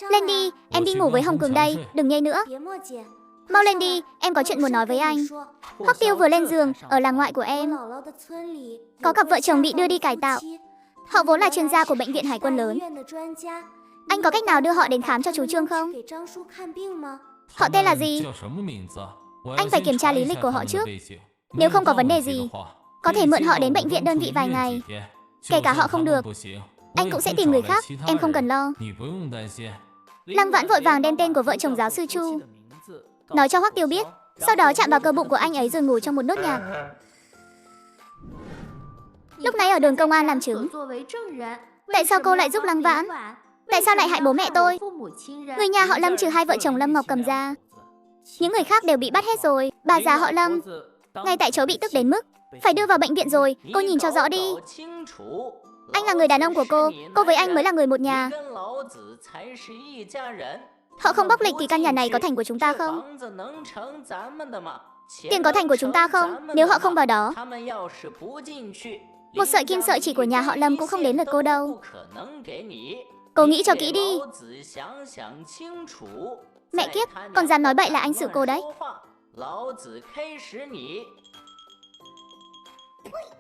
Lên đi, em đi ngủ với Hồng Cường đây, đừng nhây nữa. Mau lên đi, em có chuyện muốn nói với anh. Hoắc Tiêu vừa lên giường, ở làng ngoại của em có cặp vợ chồng bị đưa đi cải tạo. Họ vốn là chuyên gia của bệnh viện hải quân lớn. Anh có cách nào đưa họ đến khám cho chú Trương không? Họ tên là gì? Anh phải kiểm tra lý lịch của họ trước. Nếu không có vấn đề gì, có thể mượn họ đến bệnh viện đơn vị vài ngày. Kể cả họ không được, anh cũng sẽ tìm người khác, em không cần lo. Lăng Vãn vội vàng đem tên của vợ chồng giáo sư Chu nói cho Hoắc Tiêu biết, sau đó chạm vào cơ bụng của anh ấy rồi ngủ trong một nốt nhạc. Lúc nãy ở đồn công an làm chứng. Tại sao cô lại giúp Lăng Vãn? Tại sao lại hại bố mẹ tôi? Người nhà họ Lâm trừ hai vợ chồng Lâm Ngọc Cầm ra, những người khác đều bị bắt hết rồi. Bà già họ Lâm ngay tại chỗ bị tức đến mức phải đưa vào bệnh viện rồi. Cô nhìn cho rõ đi. Anh là người đàn ông của cô với anh mới là người một nhà. Họ không bóc lịch thì căn nhà này có thành của chúng ta không? Tiền có thành của chúng ta không? Nếu họ không vào đó, một sợi kim sợi chỉ của nhà họ Lâm cũng không đến lượt cô đâu. Cô nghĩ cho kỹ đi. Mẹ kiếp, còn dám nói bậy là anh xử cô đấy.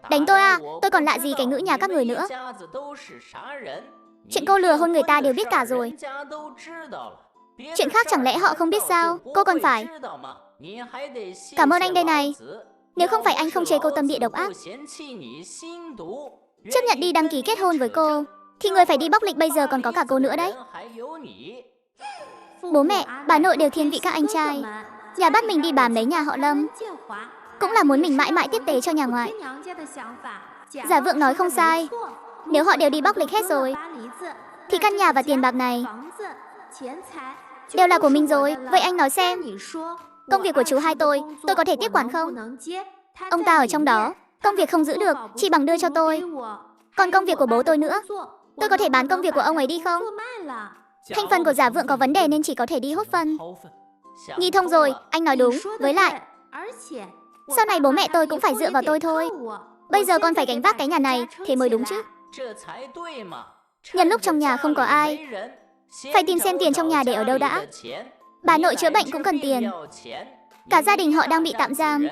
Đánh tôi à? Tôi còn lạ gì cái ngữ nhà các người nữa. Chuyện cô lừa hôn người ta đều biết cả rồi. Chuyện khác chẳng lẽ họ không biết sao? Cô còn phải. Cảm ơn anh đây này. Nếu không phải anh không chê cô tâm địa độc ác, chấp nhận đi đăng ký kết hôn với cô, thì người phải đi bóc lịch bây giờ còn có cả cô nữa đấy. Bố mẹ, bà nội đều thiên vị các anh trai. Nhà bắt mình đi bám lấy nhà họ Lâm cũng là muốn mình mãi mãi tiếp tế cho nhà ngoại. Giả Vượng nói không sai. Nếu họ đều đi bóc lịch hết rồi, thì căn nhà và tiền bạc này đều là của mình rồi. Vậy anh nói xem, công việc của chú hai tôi có thể tiếp quản không? Ông ta ở trong đó, công việc không giữ được, chỉ bằng đưa cho tôi. Còn công việc của bố tôi nữa, tôi có thể bán công việc của ông ấy đi không? Thành phần của Giả Vượng có vấn đề nên chỉ có thể đi hốt phân. Nghĩ thông rồi, anh nói đúng. Với lại, sau này bố mẹ tôi cũng phải dựa vào tôi thôi. Bây giờ con phải gánh vác cái nhà này, thế mới đúng chứ. Nhân lúc trong nhà không có ai, phải tìm xem tiền trong nhà để ở đâu đã. Bà nội chữa bệnh cũng cần tiền. Cả gia đình họ đang bị tạm giam,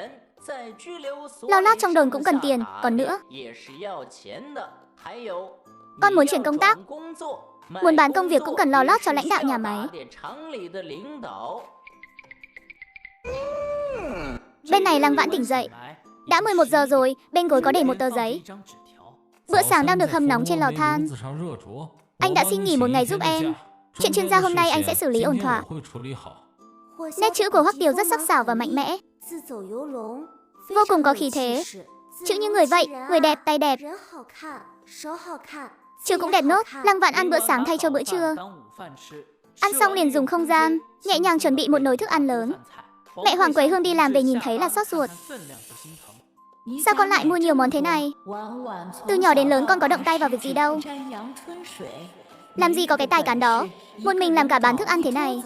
lo lót trong đồn cũng cần tiền. Còn nữa, con muốn chuyển công tác, muốn bán công việc cũng cần lo lót cho lãnh đạo nhà máy. Bên này Lăng Vãn tỉnh dậy. Đã 11 giờ rồi, bên gối có để một tờ giấy. Bữa sáng đang được hâm nóng trên lò than. Anh đã xin nghỉ một ngày giúp em. Chuyện chuyên gia hôm nay anh sẽ xử lý ổn thỏa. Nét chữ của Hoắc Tiêu rất sắc sảo và mạnh mẽ, vô cùng có khí thế. Chữ như người vậy, người đẹp, tay đẹp. Chữ cũng đẹp nốt. Lăng Vãn ăn bữa sáng thay cho bữa trưa. Ăn xong liền dùng không gian nhẹ nhàng chuẩn bị một nồi thức ăn lớn. Mẹ Hoàng Quế Hương đi làm về nhìn thấy là xót ruột. Sao con lại mua nhiều món thế này? Từ nhỏ đến lớn con có động tay vào việc gì đâu. Làm gì có cái tài cán đó. Một mình làm cả bán thức ăn thế này,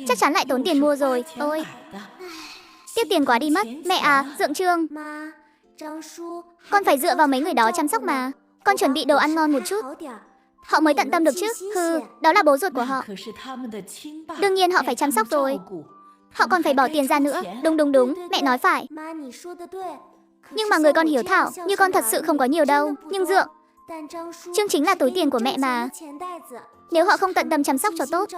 chắc chắn lại tốn tiền mua rồi. Ôi, tiếc tiền quá đi mất. Mẹ à, Dượng Trương, con phải dựa vào mấy người đó chăm sóc mà. Con chuẩn bị đồ ăn ngon một chút, họ mới tận tâm được chứ. Hừ, đó là bố ruột của họ, đương nhiên họ phải chăm sóc rồi. Họ còn phải bỏ tiền ra nữa. Đúng, mẹ nói phải. Nhưng mà người con hiếu thảo như con thật sự không có nhiều đâu. Nhưng Dượng, Trương chính là túi tiền của mẹ mà. Nếu họ không tận tâm chăm sóc cho tốt,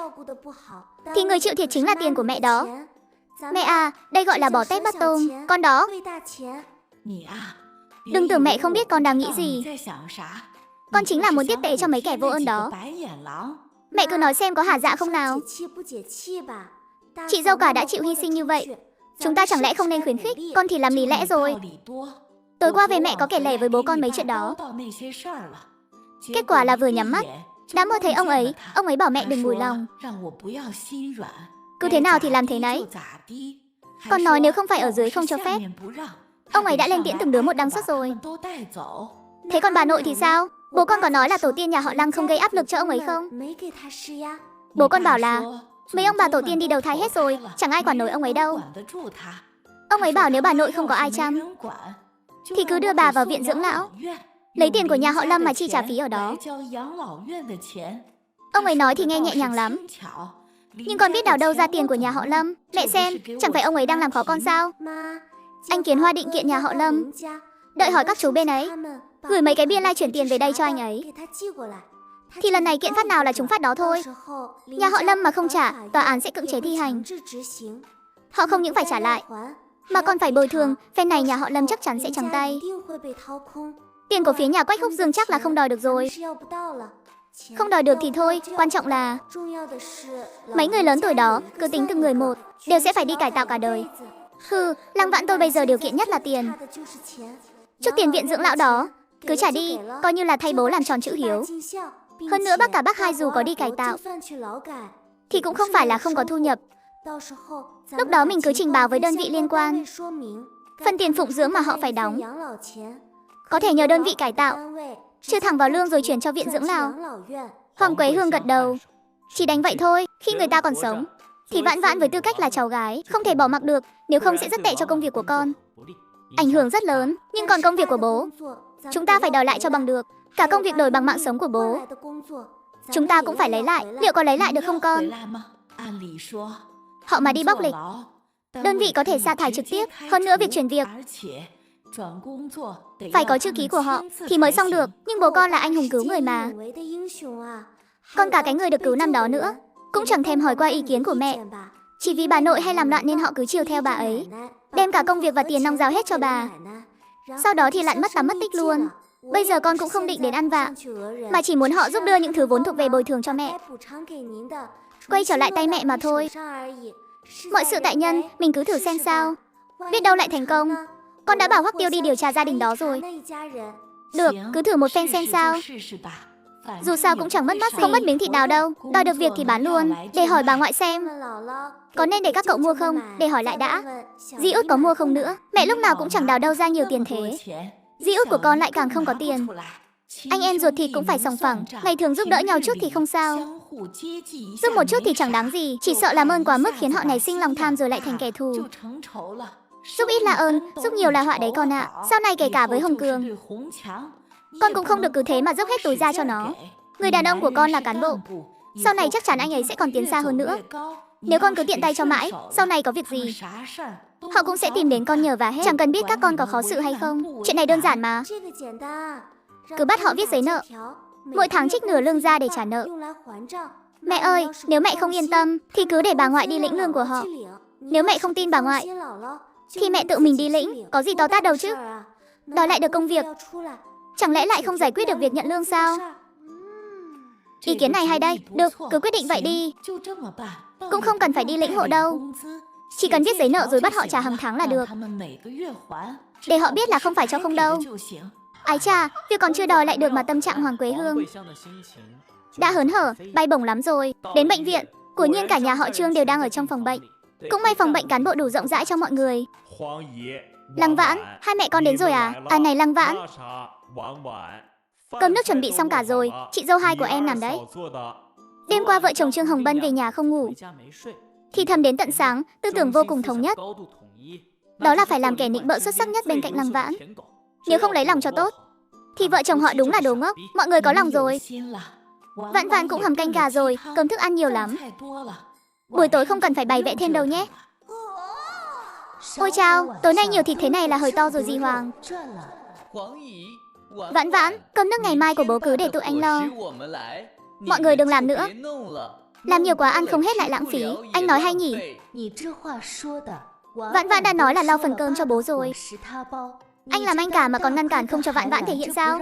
thì người chịu thiệt chính là tiền của mẹ đó. Mẹ à, đây gọi là bỏ tép bắt tôm. Con đó, đừng tưởng mẹ không biết con đang nghĩ gì. Con chính là muốn tiếp tế cho mấy kẻ vô ơn đó. Mẹ cứ nói xem có hả dạ không nào. Chị dâu cả đã chịu hy sinh như vậy, chúng ta chẳng lẽ không nên khuyến khích? Con thì làm lý lẽ rồi. Tối qua về mẹ có kể lể với bố con mấy chuyện đó. Kết quả là vừa nhắm mắt đã mơ thấy ông ấy bảo mẹ đừng mùi lòng, cứ thế nào thì làm thế nấy. Con nói nếu không phải ở dưới không cho phép, ông ấy đã lên tiễn từng đứa một đăng xuất rồi. Thế còn bà nội thì sao? Bố con có nói là tổ tiên nhà họ Lăng không gây áp lực cho ông ấy không? Bố con bảo là mấy ông bà tổ tiên đi đầu thai hết rồi, chẳng ai quản nổi ông ấy đâu. Ông ấy bảo nếu bà nội không có ai chăm thì cứ đưa bà vào viện dưỡng lão, lấy tiền của nhà họ Lâm mà chi trả phí ở đó. Ông ấy nói thì nghe nhẹ nhàng lắm. Nhưng con biết đào đâu ra tiền của nhà họ Lâm. Mẹ xem, chẳng phải ông ấy đang làm khó con sao? Anh Kiến Hoa định kiện nhà họ Lâm. Đợi hỏi các chú bên ấy, gửi mấy cái biên lai chuyển tiền về đây cho anh ấy. Thì lần này kiện phát nào là chúng phát đó thôi. Nhà họ Lâm mà không trả, tòa án sẽ cưỡng chế thi hành. Họ không những phải trả lại, mà còn phải bồi thường. Phen này nhà họ Lâm chắc chắn sẽ trắng tay. Tiền của phía nhà Quách Húc Dương chắc là không đòi được rồi. Không đòi được thì thôi, quan trọng là mấy người lớn tuổi đó, cứ tính từng người một, đều sẽ phải đi cải tạo cả đời. Lăng Vãn tôi bây giờ điều kiện nhất là tiền. Chút tiền viện dưỡng lão đó, cứ trả đi, coi như là thay bố làm tròn chữ hiếu. Hơn nữa bác cả bác hai dù có đi cải tạo, thì cũng không phải là không có thu nhập. Lúc đó mình cứ trình báo với đơn vị liên quan. Phần tiền phụng dưỡng mà họ phải đóng, có thể nhờ đơn vị cải tạo, chưa thẳng vào lương rồi chuyển cho viện dưỡng lão. Hoàng Quế Hương gật đầu. Chỉ đánh vậy thôi, khi người ta còn sống, thì Vãn Vãn với tư cách là cháu gái, không thể bỏ mặc được, nếu không sẽ rất tệ cho công việc của con. Ảnh hưởng rất lớn, nhưng còn công việc của bố, chúng ta phải đòi lại cho bằng được. Cả công việc đổi bằng mạng sống của bố, chúng ta cũng phải lấy lại. Liệu có lấy lại được không con? Họ mà đi bóc lịch, đơn vị có thể sa thải trực tiếp. Hơn nữa việc chuyển việc phải có chữ ký của họ thì mới xong được. Nhưng bố con là anh hùng cứu người mà. Còn cả cái người được cứu năm đó nữa, cũng chẳng thèm hỏi qua ý kiến của mẹ. Chỉ vì bà nội hay làm loạn nên họ cứ chiều theo bà ấy, đem cả công việc và tiền nong giao hết cho bà. Sau đó thì lặn mất tắm mất tích luôn. Bây giờ con cũng không định đến ăn vạ, mà chỉ muốn họ giúp đưa những thứ vốn thuộc về bồi thường cho mẹ, quay trở lại tay mẹ mà thôi. Mọi sự tại nhân, mình cứ thử xem sao. Biết đâu lại thành công. Con đã bảo Hoắc Tiêu đi điều tra gia đình đó rồi. Được, cứ thử một phen xem sao. Dù sao cũng chẳng mất mát gì, không mất miếng thịt nào đâu. Đòi được việc thì bán luôn. Để hỏi bà ngoại xem có nên để các cậu mua không. Để hỏi lại đã, Di Út có mua không nữa. Mẹ lúc nào cũng chẳng đào đâu ra nhiều tiền thế. Di Út của con lại càng không có tiền. Anh em ruột thịt cũng phải sòng phẳng. Ngày thường giúp đỡ nhau chút thì không sao, giúp một chút thì chẳng đáng gì. Chỉ sợ làm ơn quá mức khiến họ nảy sinh lòng tham rồi lại thành kẻ thù. Giúp ít là ơn, giúp nhiều là họa đấy con ạ. Sau này kể cả với Hồng Cường, con cũng không được cứ thế mà dốc hết túi ra cho nó. Người đàn ông của con là cán bộ, sau này chắc chắn anh ấy sẽ còn tiến xa hơn nữa. Nếu con cứ tiện tay cho mãi, sau này có việc gì họ cũng sẽ tìm đến con nhờ vả hết. Chẳng cần biết các con có khó sự hay không. Chuyện này đơn giản mà. Cứ bắt họ viết giấy nợ, mỗi tháng trích nửa lương ra để trả nợ. Mẹ ơi, nếu mẹ không yên tâm thì cứ để bà ngoại đi lĩnh lương của họ. Nếu mẹ không tin bà ngoại thì mẹ tự mình đi lĩnh, có gì to tát đâu chứ. Đòi lại được công việc, chẳng lẽ lại không giải quyết được việc nhận lương sao? Ý kiến này hay đây. Được, cứ quyết định vậy đi. Cũng không cần phải đi lĩnh hộ đâu, chỉ cần viết giấy nợ rồi bắt họ trả hàng tháng là được, để họ biết là không phải cho không đâu. Ái chà, việc còn chưa đòi lại được mà tâm trạng Hoàng Quế Hương đã hớn hở, bay bổng lắm rồi. Đến bệnh viện, của nhiên cả nhà họ Trương đều đang ở trong phòng bệnh. Cũng may phòng bệnh cán bộ đủ rộng rãi cho mọi người. Lăng Vãn, hai mẹ con đến rồi à? À này Lăng Vãn, cơm nước chuẩn bị xong cả rồi. Chị dâu hai của em làm đấy. Đêm qua vợ chồng Trương Hồng Bân về nhà không ngủ, thì thầm đến tận sáng, tư tưởng vô cùng thống nhất. Đó là phải làm kẻ nịnh bợ xuất sắc nhất bên cạnh Lăng Vãn. Nếu không lấy lòng cho tốt, thì vợ chồng họ đúng là đồ ngốc. Mọi người có lòng rồi. Vãn Vãn cũng hầm canh gà rồi, cơm thức ăn nhiều lắm. Buổi tối không cần phải bày vẽ thêm đâu nhé. Ôi chao, tối nay nhiều thịt thế này là hơi to rồi dì Hoàng. Vãn Vãn, cơm nước ngày mai của bố cứ để tụi anh lo. Mọi người đừng làm nữa, làm nhiều quá ăn không hết lại lãng phí. Anh nói hay nhỉ? Vãn Vãn đã nói là lau phần cơm cho bố rồi. Anh làm anh cả mà còn ngăn cản không cho Vãn Vãn thể hiện sao?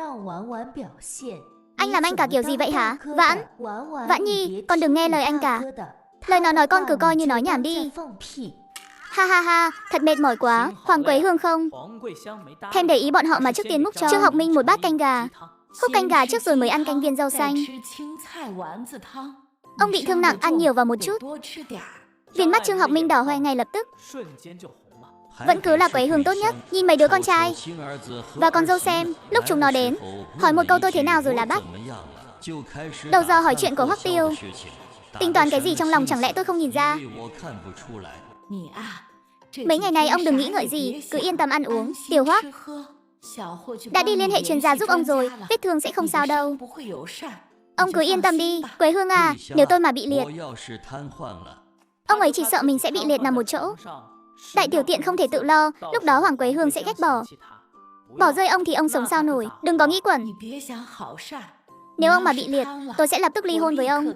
Anh làm anh cả kiểu gì vậy hả? Vãn, Vãn Nhi, con đừng nghe lời anh cả. Lời nó nói con cứ coi như nói nhảm đi. Ha ha ha, thật mệt mỏi quá. Hoàng Quế Hương không thèm để ý bọn họ mà trước tiên múc cho Trương Học Minh một bát canh gà. Húp canh gà trước rồi mới ăn canh viên rau xanh. Ông bị thương nặng, ăn nhiều vào một chút. Viên mắt Trương Học Minh đỏ hoe ngay lập tức. Vẫn cứ là Quế Hương tốt nhất. Nhìn mấy đứa con trai và con dâu xem, lúc chúng nó đến, hỏi một câu tôi thế nào rồi là bắt đầu giờ hỏi chuyện của Hoắc Tiêu. Tính toán cái gì trong lòng chẳng lẽ tôi không nhìn ra? Mấy ngày này ông đừng nghĩ ngợi gì, cứ yên tâm ăn uống. Tiểu Hoắc đã đi liên hệ chuyên gia giúp ông rồi, vết thương sẽ không sao đâu. Ông cứ yên tâm đi, Quế Hương à, nếu tôi mà bị liệt, 我要是瘫痪了， ông ấy chỉ sợ mình sẽ bị liệt nằm một chỗ. Đại tiểu tiện không thể tự lo, lúc đó Hoàng Quế Hương sẽ ghét bỏ. Bỏ rơi ông thì ông sống sao nổi, đừng có nghĩ quẩn. 你别想好事儿。 Nếu ông mà bị liệt, tôi sẽ lập tức ly hôn với ông.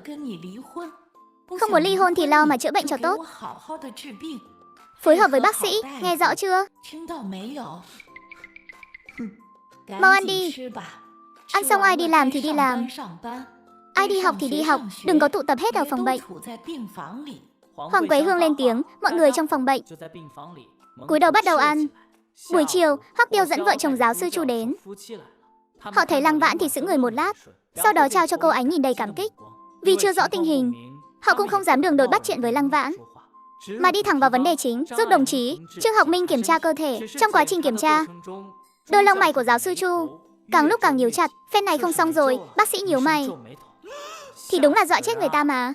Không muốn ly hôn thì lo mà chữa bệnh cho tốt. Phối hợp với bác sĩ, nghe rõ chưa? Mau ăn đi. Ăn xong ai đi làm thì đi làm, ai đi học thì đi học, đừng có tụ tập hết ở phòng bệnh. Hoàng Quế Hương lên tiếng, mọi người trong phòng bệnh cúi đầu bắt đầu ăn. Buổi chiều, Hoắc Tiêu dẫn vợ chồng giáo sư Chu đến. Họ thấy Lăng Vãn thì sững người một lát, sau đó trao cho cô ánh nhìn đầy cảm kích. Vì chưa rõ tình hình, họ cũng không dám đường đột bắt chuyện với Lăng Vãn, mà đi thẳng vào vấn đề chính, giúp đồng chí Trương Học Minh kiểm tra cơ thể. Trong quá trình kiểm tra, đôi lông mày của giáo sư Chu càng lúc càng nhíu chặt. Phen này không xong rồi, bác sĩ nhíu mày. Thì đúng là dọa chết người ta mà.